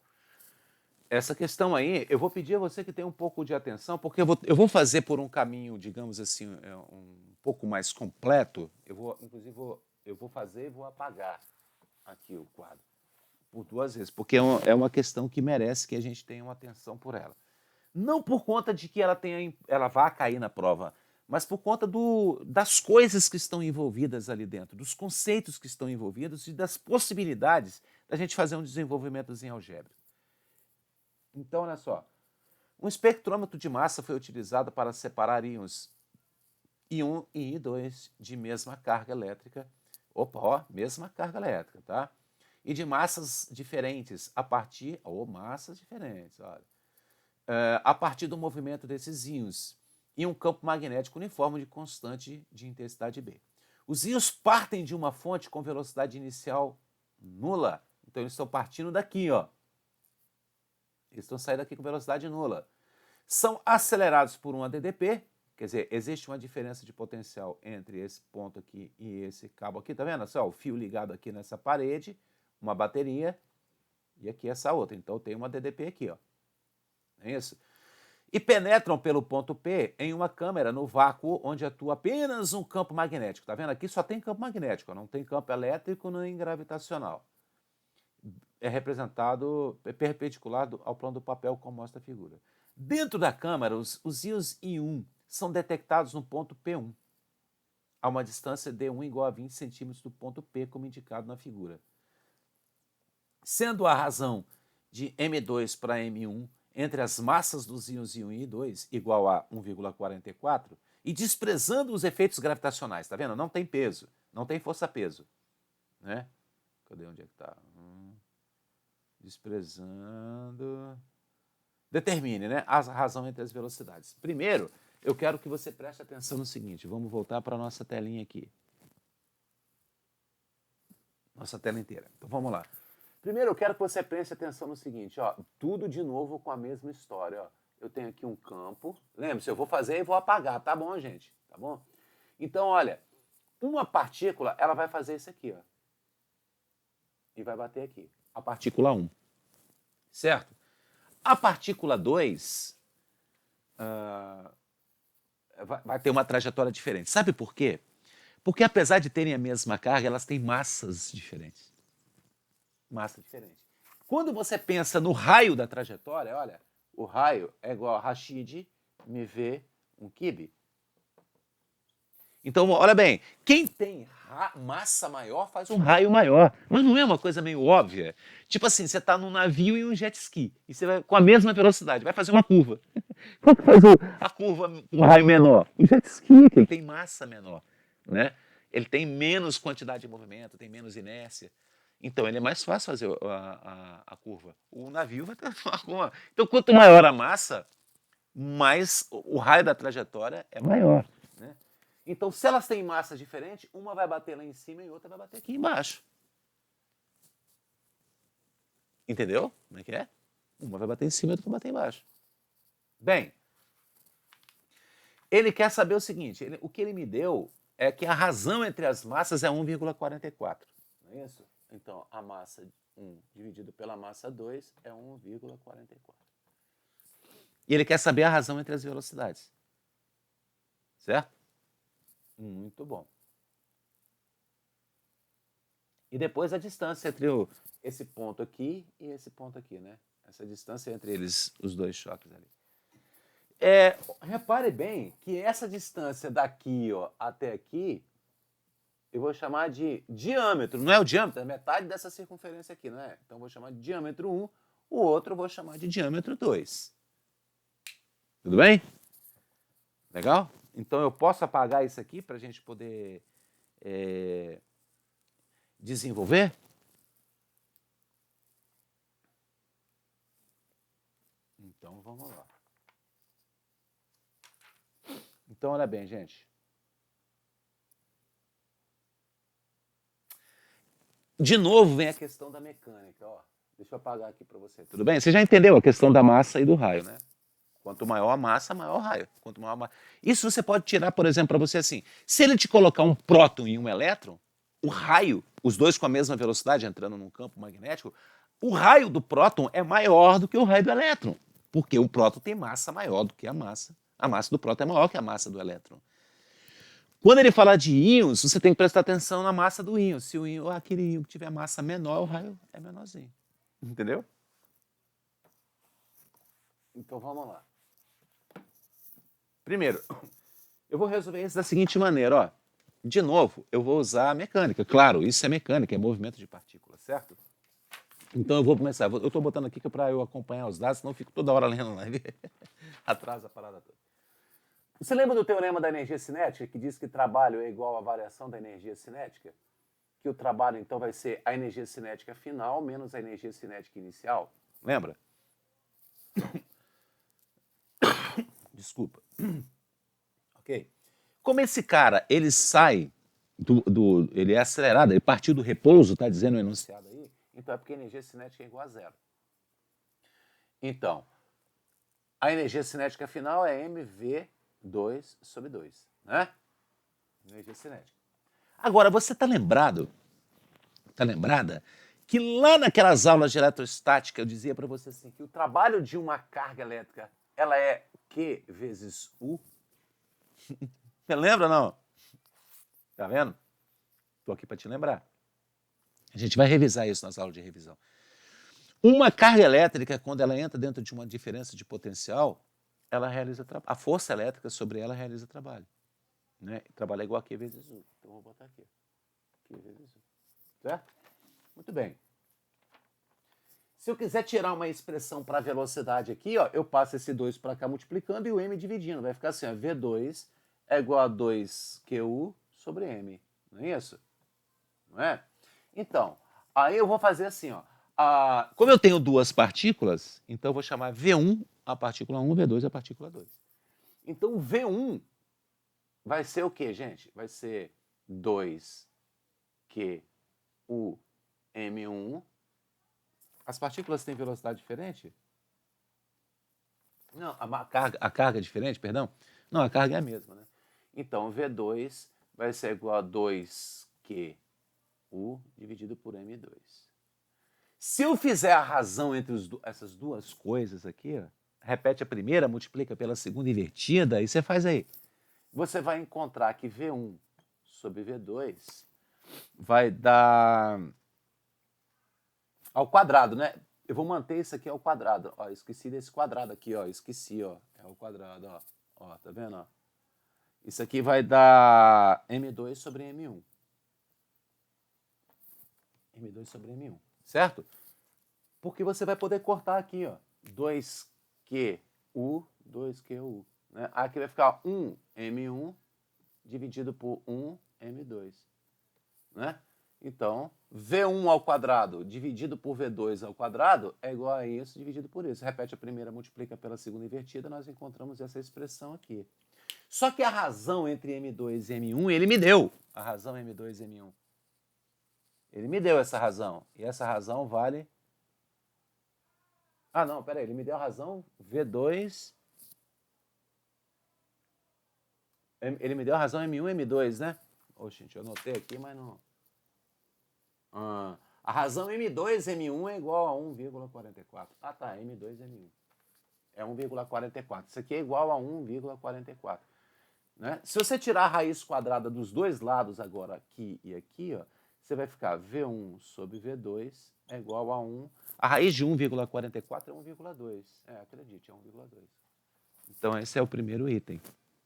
Essa questão aí, eu vou pedir a você que tenha um pouco de atenção, porque eu vou fazer por um caminho, digamos assim, um pouco mais completo. Inclusive, eu vou fazer e vou apagar aqui o quadro por 2 vezes, porque é uma questão que merece que a gente tenha uma atenção por ela. Não por conta de que ela vá cair na prova, mas por conta das coisas que estão envolvidas ali dentro, dos conceitos que estão envolvidos e das possibilidades da gente fazer um desenvolvimentozinho algébrico. Então, olha só. Um espectrômetro de massa foi utilizado para separar íons I1 e I2 de mesma carga elétrica. Opa, ó, mesma carga elétrica, tá? e de massas diferentes a partir, massas diferentes, olha, a partir do movimento desses íons e um campo magnético uniforme de constante de intensidade B. Os íons partem de uma fonte com velocidade inicial nula, então eles estão partindo daqui, ó. Eles estão saindo daqui com velocidade nula. São acelerados por um ADDP, quer dizer, existe uma diferença de potencial entre esse ponto aqui e esse cabo aqui, tá vendo? Só o fio ligado aqui nessa parede, uma bateria, e aqui essa outra. Então tem uma ADDP aqui, ó. É isso? E penetram pelo ponto P em uma câmara no vácuo onde atua apenas um campo magnético. Tá vendo? Aqui só tem campo magnético, não tem campo elétrico nem gravitacional. É representado perpendicular ao plano do papel, como mostra a figura. Dentro da câmara, os íons I1 são detectados no ponto P1, a uma distância D1 igual a 20 centímetros do ponto P, como indicado na figura. Sendo a razão de M2 para M1 entre as massas dos íons I1 e I2 igual a 1,44 e desprezando os efeitos gravitacionais, tá vendo? Não tem peso, não tem força-peso, né? Cadê onde é que tá? Desprezando... Determine, né, a razão entre as velocidades. Primeiro, eu quero que você preste atenção no seguinte, vamos voltar para a nossa telinha aqui. Nossa tela inteira. Então vamos lá. Primeiro, eu quero que você preste atenção no seguinte, ó, tudo de novo com a mesma história, ó. Eu tenho aqui um campo, lembre-se, eu vou fazer e vou apagar, tá bom, gente? Tá bom? Então, olha, uma partícula, ela vai fazer isso aqui, ó. E vai bater aqui. A partícula 1. Certo? A partícula 2 vai ter uma trajetória diferente. Sabe por quê? Porque apesar de terem a mesma carga, elas têm massas diferentes. Massa diferente. Quando você pensa no raio da trajetória, olha, o raio é igual a Rashid MV 1 Kib. Então, olha bem, quem tem massa maior faz um raio maior. Mas não é uma coisa meio óbvia? Tipo assim, você está num navio e um jet ski, e você vai com a mesma velocidade, vai fazer uma curva. Qual que faz a curva com um raio menor? O jet ski, que ele tem massa menor, né? Ele tem menos quantidade de movimento, tem menos inércia. Então, ele é mais fácil fazer a curva. O navio vai ter uma curva. Então, quanto maior a massa, mais o raio da trajetória é maior, né? Então, se elas têm massas diferentes, uma vai bater lá em cima e outra vai bater aqui embaixo. Entendeu? Como é que é? Uma vai bater em cima e outra vai bater embaixo. Bem, ele quer saber o seguinte, o que ele me deu é que a razão entre as massas é 1,44. Não é isso? Então, a massa 1 dividido pela massa 2 é 1,44. E ele quer saber a razão entre as velocidades. Certo? Muito bom. E depois a distância entre esse ponto aqui e esse ponto aqui, né? Essa distância entre eles, os dois choques ali. Repare bem que essa distância daqui, ó, até aqui, eu vou chamar de diâmetro. Não é o diâmetro, é metade dessa circunferência aqui, não é? Então eu vou chamar de diâmetro 1, o outro eu vou chamar de diâmetro 2. Tudo bem? Legal? Então eu posso apagar isso aqui para a gente poder desenvolver? Então vamos lá. Então olha bem, gente. De novo vem a questão da mecânica, ó. Deixa eu apagar aqui para você. Tudo bem? Você já entendeu a questão da massa e do raio, né? Quanto maior a massa, maior o raio. Quanto maior a massa... Isso você pode tirar, por exemplo, para você assim. Se ele te colocar um próton e um elétron, o raio, os dois com a mesma velocidade entrando num campo magnético, o raio do próton é maior do que o raio do elétron. Porque o próton tem massa maior do que a massa. A massa do próton é maior que a massa do elétron. Quando ele falar de íons, você tem que prestar atenção na massa do íon. Se o íon, aquele íon que tiver massa menor, o raio é menorzinho. Entendeu? Então vamos lá. Primeiro, eu vou resolver isso da seguinte maneira, ó. De novo, eu vou usar a mecânica. Claro, isso é mecânica, é movimento de partículas, certo? Então eu vou começar. Eu estou botando aqui para eu acompanhar os dados, senão eu fico toda hora lendo lá. Atrasa a parada toda. Você lembra do teorema da energia cinética, que diz que trabalho é igual à variação da energia cinética? que o trabalho, então, vai ser a energia cinética final menos a energia cinética inicial? Lembra? Desculpa. Ok? Como esse cara, ele sai ele é acelerado, ele partiu do repouso, está dizendo o enunciado aí, então é porque a energia cinética é igual a zero. Então, a energia cinética final é mv2 sobre 2, né? Energia cinética. Agora, você está lembrado, está lembrada, que lá naquelas aulas de eletrostática eu dizia para você assim, que o trabalho de uma carga elétrica, ela é Q vezes U? Você lembra ou não? Tá vendo? Estou aqui para te lembrar. A gente vai revisar isso nas aulas de revisão. Uma carga elétrica, quando ela entra dentro de uma diferença de potencial, ela realiza trabalho. A força elétrica sobre ela realiza trabalho. Né? Trabalho é igual a Q vezes U. Então, vou botar aqui. Q vezes U. Certo? Muito bem. Se eu quiser tirar uma expressão para velocidade aqui, ó, eu passo esse 2 para cá multiplicando e o m dividindo. Vai ficar assim, ó, V2 é igual a 2QU sobre M. Não é isso? Não é? Então, aí eu vou fazer assim, ó. Como eu tenho duas partículas, então eu vou chamar V1 a partícula 1, V2 a partícula 2. Então, V1 vai ser o quê, gente? Vai ser 2QU M1. As partículas têm velocidade diferente? Não, a carga é diferente, perdão? Não, a carga é a mesma, né? Então, V2 vai ser igual a 2QU dividido por M2. Se eu fizer a razão entre essas duas coisas aqui, ó, repete a primeira, multiplica pela segunda invertida, e você faz aí. Você vai encontrar que V1 sobre V2 vai dar ao quadrado, né? Eu vou manter isso aqui ao quadrado. Ó, esqueci desse quadrado aqui, ó. Esqueci, ó. É o quadrado, ó. Ó, tá vendo, ó? Isso aqui vai dar M2 sobre M1. M2 sobre M1, certo? Porque você vai poder cortar aqui, ó. 2QU, 2QU. Né? Aqui vai ficar 1M1 dividido por 1M2. Né? Então, V1 ao quadrado dividido por V2 ao quadrado é igual a isso dividido por isso. Repete a primeira, multiplica pela segunda invertida, nós encontramos essa expressão aqui. Só que a razão entre M2 e M1, ele me deu. A razão M2 e M1. Ele me deu essa razão. E essa razão vale... Ah, não, peraí. Ele me deu a razão V2... Ele me deu a razão M1 e M2, né? Oxe, gente, eu anotei aqui, mas não... a razão M2 M1 é igual a 1,44. Ah, tá. M2 M1. É 1,44. Isso aqui é igual a 1,44. Né? Se você tirar a raiz quadrada dos dois lados agora, aqui e aqui, ó, você vai ficar V1 sobre V2 é igual a 1. A raiz de 1,44 é 1,2. Acredite, é 1,2. Então, esse é o primeiro item.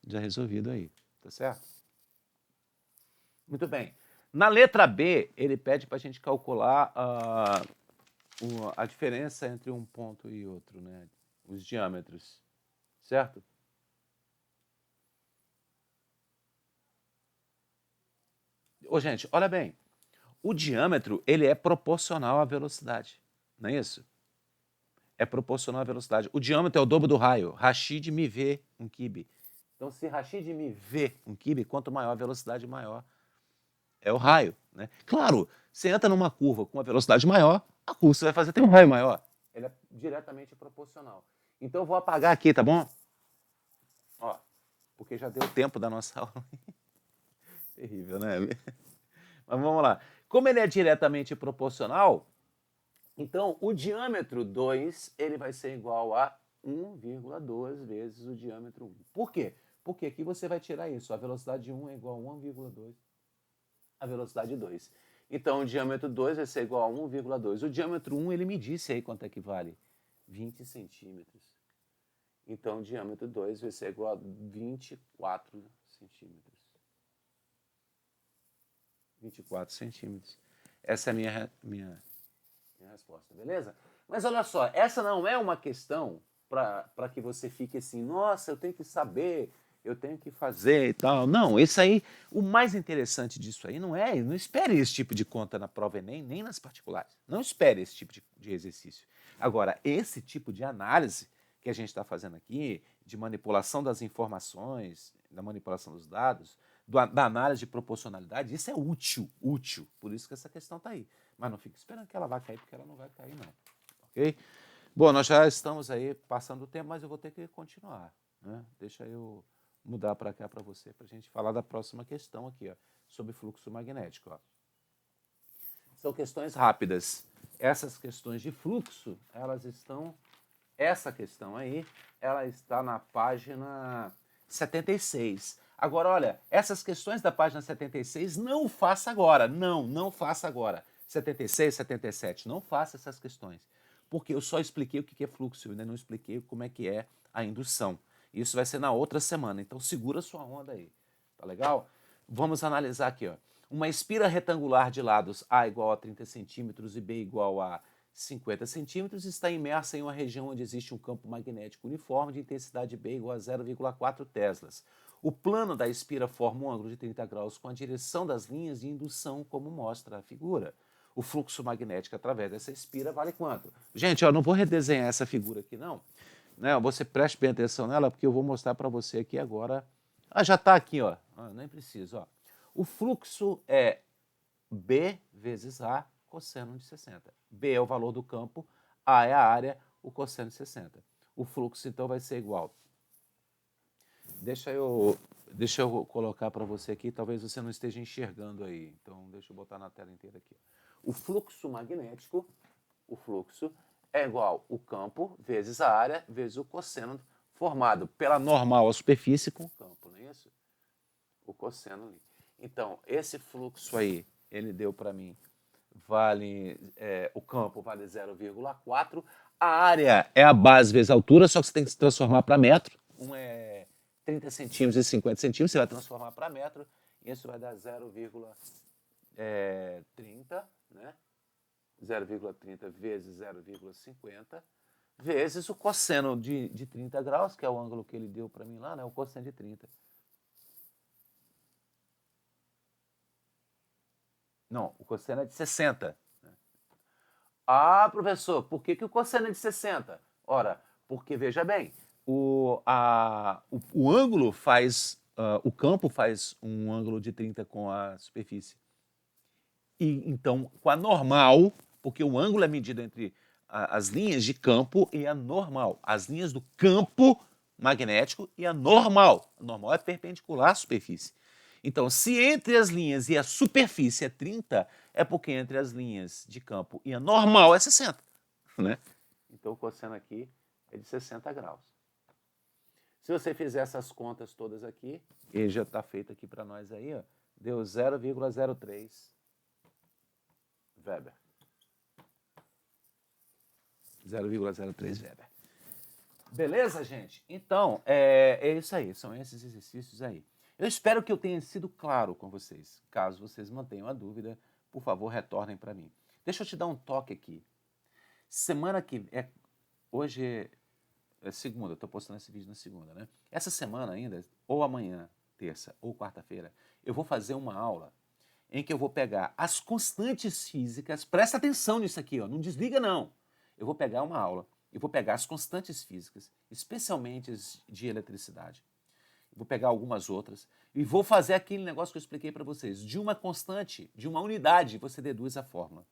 Já resolvido aí. Tá certo? Muito bem. Na letra B, ele pede para a gente calcular a diferença entre um ponto e outro, né? Os diâmetros. Certo? Ô, gente, olha bem. O diâmetro, ele é proporcional à velocidade. Não é isso? É proporcional à velocidade. O diâmetro é o dobro do raio. Rashid me vê um quibe. Então, se Rashid me vê um quibe, quanto maior a velocidade, maior é o raio. Né? Claro, você entra numa curva com uma velocidade maior, a curva que você vai fazer tem um raio maior. Ele é diretamente proporcional. Então, eu vou apagar aqui, tá bom? Ó, porque já deu tempo da nossa aula. Terrível, né? Mas vamos lá. Como ele é diretamente proporcional, então o diâmetro 2 ele vai ser igual a 1,2 vezes o diâmetro 1. Por quê? Porque aqui você vai tirar isso. A velocidade 1 é igual a 1,2 a velocidade 2. Então o diâmetro 2 vai ser igual a 1,2. O diâmetro 1 ele me disse aí quanto é que vale. 20 centímetros. Então o diâmetro 2 vai ser igual a 24 centímetros. 24 centímetros. Essa é a minha resposta, beleza? Mas olha só, essa não é uma questão para que você fique assim, nossa, eu tenho que saber eu tenho que fazer e tal. Não, isso aí, o mais interessante disso aí não espere esse tipo de conta na prova Enem, nem nas particulares. Não espere esse tipo de exercício. Agora, esse tipo de análise que a gente está fazendo aqui, de manipulação das informações, da manipulação dos dados, da análise de proporcionalidade, isso é útil, útil. Por isso que essa questão está aí. Mas não fique esperando que ela vá cair, porque ela não vai cair, não. Ok? Bom, nós já estamos aí passando o tempo, mas eu vou ter que continuar, né? Deixa eu mudar para cá para você, para a gente falar da próxima questão aqui, ó, sobre fluxo magnético. Ó. São questões rápidas. Essas questões de fluxo, essa questão aí, ela está na página 76. Agora, olha, essas questões da página 76 não faça agora. Não faça agora. 76, 77, não faça essas questões. Porque eu só expliquei o que é fluxo, eu ainda não expliquei como é que é a indução. Isso vai ser na outra semana, então segura sua onda aí. Tá legal? Vamos analisar aqui, ó. Uma espira retangular de lados A igual a 30 centímetros e B igual a 50 centímetros está imersa em uma região onde existe um campo magnético uniforme de intensidade B igual a 0,4 teslas. O plano da espira forma um ângulo de 30 graus com a direção das linhas de indução, como mostra a figura. O fluxo magnético através dessa espira vale quanto? Gente, eu não vou redesenhar essa figura aqui, não. Você preste bem atenção nela, porque eu vou mostrar para você aqui agora. Já está aqui, ó. Nem preciso, ó. O fluxo é B vezes A cosseno de 60. B é o valor do campo, A é a área, o cosseno de 60. O fluxo, então, vai ser igual. Deixa eu colocar para você aqui, talvez você não esteja enxergando aí. Então, deixa eu botar na tela inteira aqui. O fluxo magnético, é igual o campo vezes a área vezes o cosseno formado pela normal à superfície com o campo, não é isso? O cosseno ali. Então, esse fluxo aí, ele deu para mim, o campo vale 0,4, a área é a base vezes a altura, só que você tem que se transformar para metro. Um é 30 centímetros e 50 centímetros, você vai transformar para metro, e isso vai dar 0,30, né? 0,30 vezes 0,50, vezes o cosseno de 30 graus, que é o ângulo que ele deu para mim lá, né? O cosseno de 30. Não, o cosseno é de 60. Ah, professor, por que o cosseno é de 60? Ora, porque, veja bem, o ângulo faz, o campo faz um ângulo de 30 com a superfície. E, então, com a normal, porque o ângulo é medido entre as linhas de campo e a normal. As linhas do campo magnético e a normal. A normal é perpendicular à superfície. Então, se entre as linhas e a superfície é 30, é porque entre as linhas de campo e a normal é 60. Né? Então, o cosseno aqui é de 60 graus. Se você fizer essas contas todas aqui, ele já está feito aqui para nós aí, ó, deu 0,03 Weber. 0,03 Weber. Beleza, gente? Então, é isso aí. São esses exercícios aí. Eu espero que eu tenha sido claro com vocês. Caso vocês mantenham a dúvida, por favor, retornem para mim. Deixa eu te dar um toque aqui. Semana que... hoje é segunda, eu estou postando esse vídeo na segunda, né? Essa semana ainda, ou amanhã, terça, ou quarta-feira, eu vou fazer uma aula em que eu vou pegar as constantes físicas, presta atenção nisso aqui, ó, não desliga não. Eu vou pegar uma aula, eu vou pegar as constantes físicas, especialmente as de eletricidade, eu vou pegar algumas outras e vou fazer aquele negócio que eu expliquei para vocês. De uma constante, de uma unidade, você deduz a fórmula.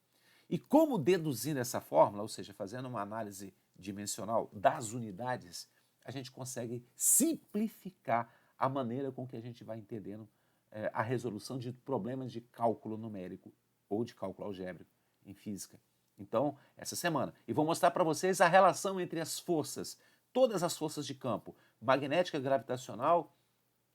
E como deduzindo essa fórmula, ou seja, fazendo uma análise dimensional das unidades, a gente consegue simplificar a maneira com que a gente vai entendendo a resolução de problemas de cálculo numérico ou de cálculo algébrico em física. Então, essa semana. E vou mostrar para vocês a relação entre as forças, todas as forças de campo, magnética, gravitacional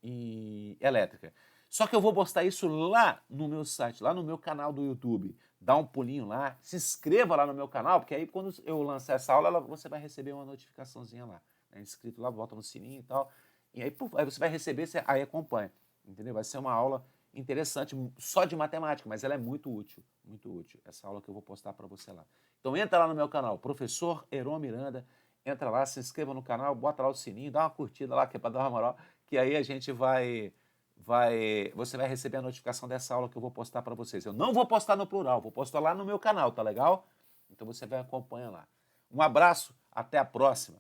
e elétrica. Só que eu vou postar isso lá no meu site, lá no meu canal do YouTube. Dá um pulinho lá, se inscreva lá no meu canal, porque aí quando eu lançar essa aula, você vai receber uma notificaçãozinha lá. Inscrito lá, bota no sininho e tal. E aí, aí você vai receber, você aí acompanha. Entendeu? Vai ser uma aula interessante, só de matemática, mas ela é muito útil, essa aula que eu vou postar para você lá. Então entra lá no meu canal, Professor Heron Miranda, entra lá, se inscreva no canal, bota lá o sininho, dá uma curtida lá, que é para dar uma moral, que aí a gente você vai receber a notificação dessa aula que eu vou postar para vocês. Eu não vou postar no plural, vou postar lá no meu canal, tá legal? Então você vai acompanhar lá. Um abraço, até a próxima.